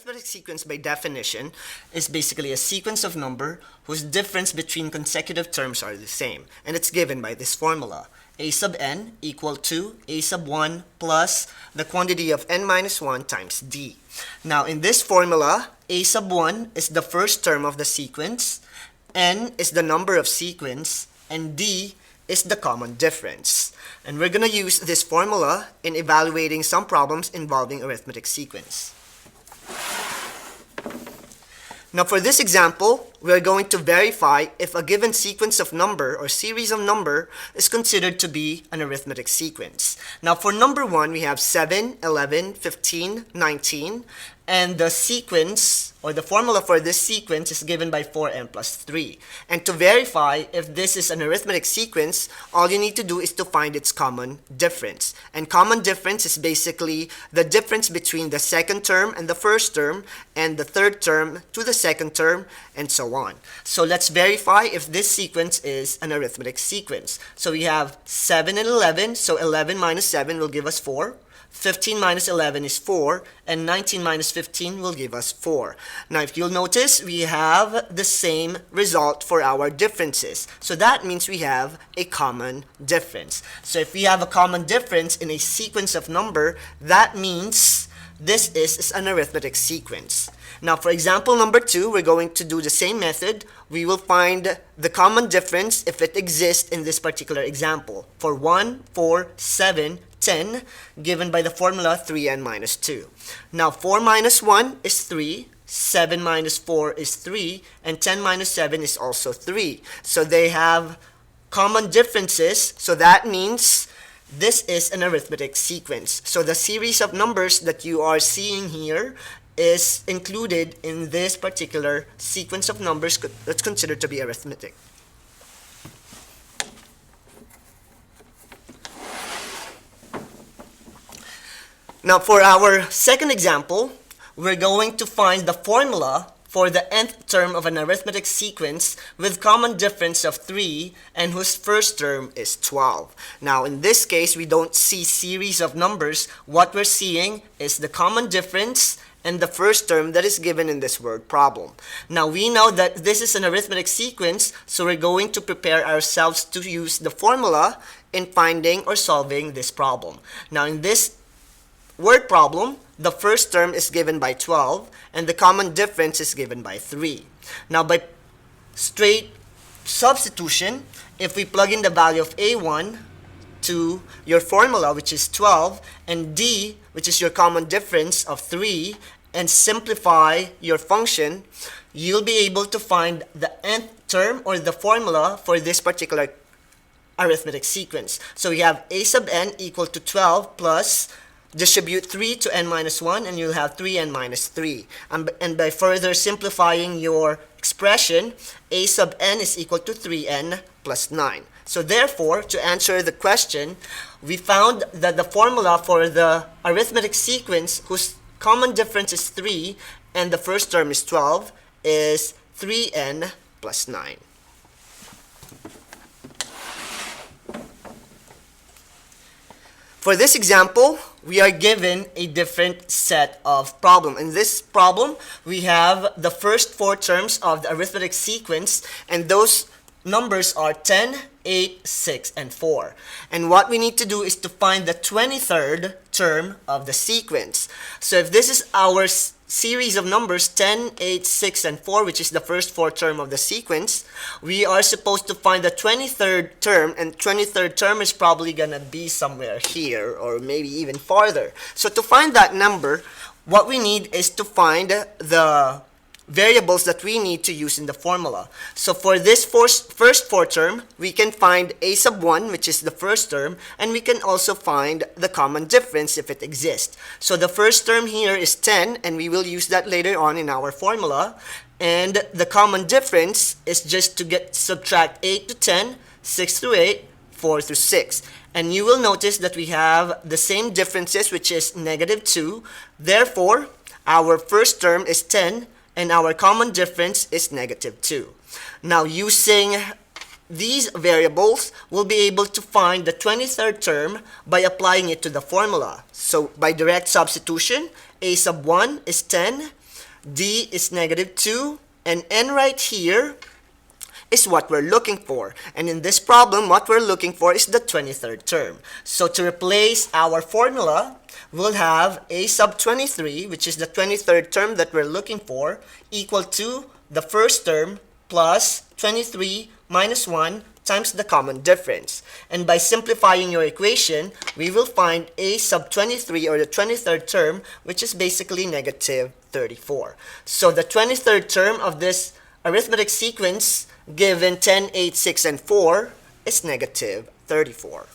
arithmetic sequence, by definition, is basically a sequence of number whose difference between consecutive terms are the same. And it's given by this formula. A sub n equal to a sub 1 plus the quantity of n minus 1 times d. Now, in this formula, a sub 1 is the first term of the sequence, n is the number of sequence, and d is the common difference. And we're going to use this formula in evaluating some problems involving arithmetic sequence. Now, for this example, we're going to verify if a given sequence of number or series of number is considered to be an arithmetic sequence. Now, for number 1, we have 7, 11, 15, 19, and the sequence or the formula for this sequence is given by 4n plus 3. And to verify if this is an arithmetic sequence, all you need to do is to find its common difference. And common difference is basically the difference between the second term and the first term, and the third term to the second term, and so on. So let's verify if this sequence is an arithmetic sequence. So we have 7 and 11, so 11 minus 7 will give us 4. 15 minus 11 is 4, and 19 minus 15 will give us 4. Now, if you'll notice, we have the same result for our differences. So that means we have a common difference. So if we have a common difference in a sequence of number, that means this is an arithmetic sequence. Now, for example number 2, we're going to do the same method. We will find the common difference if it exists in this particular example. For 1, 4, 7, 10, given by the formula 3n minus 2. Now, 4 minus 1 is 3, 7 minus 4 is 3, and 10 minus 7 is also 3. So they have common differences, so that means this is an arithmetic sequence. So the series of numbers that you are seeing here is included in this particular sequence of numbers that's considered to be arithmetic. Now, for our second example, we're going to find the formula for the nth term of an arithmetic sequence with common difference of 3 and whose first term is 12. Now, in this case, we don't see series of numbers. What we're seeing is the common difference and the first term that is given in this word problem. Now, we know that this is an arithmetic sequence, so we're going to prepare ourselves to use the formula in finding or solving this problem. Now, in this word problem, the first term is given by 12, and the common difference is given by 3. Now, by straight substitution, if we plug in the value of a1 to your formula, which is 12, and d, which is your common difference of 3, and simplify your function, you'll be able to find the nth term or the formula for this particular arithmetic sequence. So we have a sub n equal to 12 plus distribute 3 to n minus 1, and you'll have 3n minus 3. And by further simplifying your expression, a sub n is equal to 3n plus 9. So therefore, to answer the question, we found that the formula for the arithmetic sequence whose common difference is 3 and the first term is 12 is 3n plus 9. For this example, we are given a different set of problem. In this problem, we have the first 4 terms of the arithmetic sequence, and those numbers are 10, 8, 6, and 4. And what we need to do is to find the 23rd term of the sequence. So if this is our series of numbers 10, 8, 6, and 4, which is the first 4 term of the sequence, we are supposed to find the 23rd term, and 23rd term is probably going to be somewhere here or maybe even farther. So to find that number, what we need is to find the variables that we need to use in the formula. So for this first 4 term, we can find a sub 1, which is the first term, and we can also find the common difference if it exists. So the first term here is 10, and we will use that later on in our formula. And the common difference is just to subtract 8 to 10, 6 to 8, 4 to 6. And you will notice that we have the same differences, which is negative 2. Therefore, our first term is 10, and our common difference is negative 2. Now, using these variables, we'll be able to find the 23rd term by applying it to the formula. So, by direct substitution, a sub 1 is 10, D is negative 2, and N right here is what we're looking for. And in this problem, what we're looking for is the 23rd term. So to replace our formula, we'll have a sub 23, which is the 23rd term that we're looking for, equal to the first term plus 23 minus 1 times the common difference. And by simplifying your equation, we will find a sub 23, or the 23rd term, which is basically negative 34. So the 23rd term of this arithmetic sequence given 10, 8, 6, and 4 is negative 34.